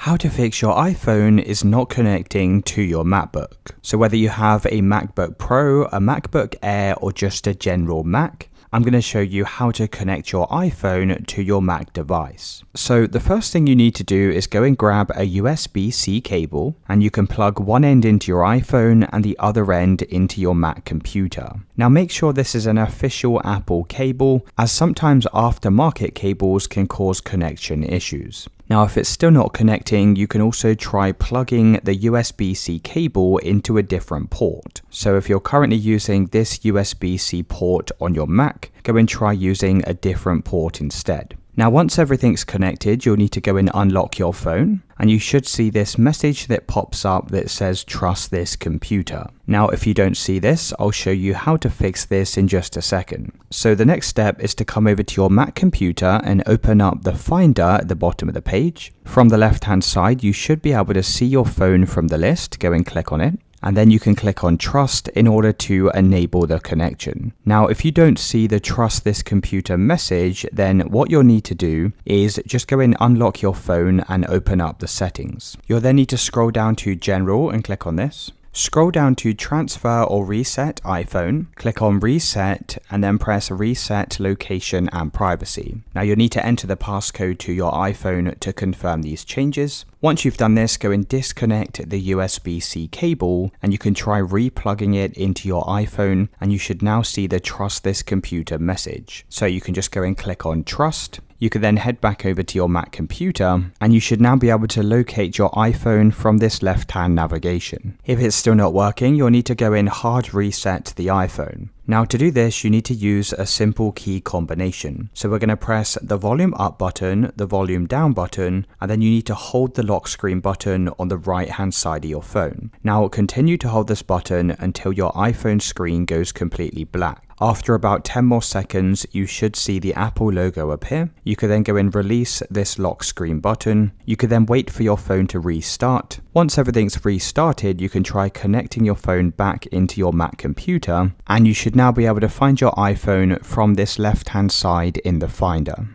How to fix your iPhone is not connecting to your MacBook. So whether you have a MacBook Pro, a MacBook Air, or just a general Mac, I'm going to show you how to connect your iPhone to your Mac device. So the first thing you need to do is go and grab a USB-C cable, and you can plug one end into your iPhone and the other end into your Mac computer. Now make sure this is an official Apple cable, as sometimes aftermarket cables can cause connection issues. Now if it's still not connecting, you can also try plugging the USB-C cable into a different port. So if you're currently using this USB-C port on your Mac, go and try using a different port instead. Now once everything's connected, you'll need to go and unlock your phone, and you should see this message that pops up that says trust this computer. Now if you don't see this, I'll show you how to fix this in just a second. So the next step is to come over to your Mac computer and open up the Finder at the bottom of the page. From the left hand side, you should be able to see your phone from the list. Go and click on it. And then you can click on Trust in order to enable the connection. Now, if you don't see the Trust This Computer message, then what you'll need to do is just go and unlock your phone and open up the settings. You'll then need to scroll down to General and click on this. Scroll down to Transfer or Reset iPhone, click on Reset, and then press Reset Location and Privacy. Now you'll need to enter the passcode to your iPhone to confirm these changes. Once you've done this, go and disconnect the USB-C cable, and you can try replugging it into your iPhone, and you should now see the Trust This Computer message. So you can just go and click on Trust. You can then head back over to your Mac computer, and you should now be able to locate your iPhone from this left-hand navigation. If it's still not working, you'll need to go and hard reset the iPhone. Now to do this, you need to use a simple key combination. So we're going to press the volume up button, the volume down button, and then you need to hold the lock screen button on the right hand side of your phone. Now continue to hold this button until your iPhone screen goes completely black. After about 10 more seconds, you should see the Apple logo appear. You can then go and release this lock screen button. You can then wait for your phone to restart. Once everything's restarted, you can try connecting your phone back into your Mac computer, and you should now be able to find your iPhone from this left-hand side in the Finder.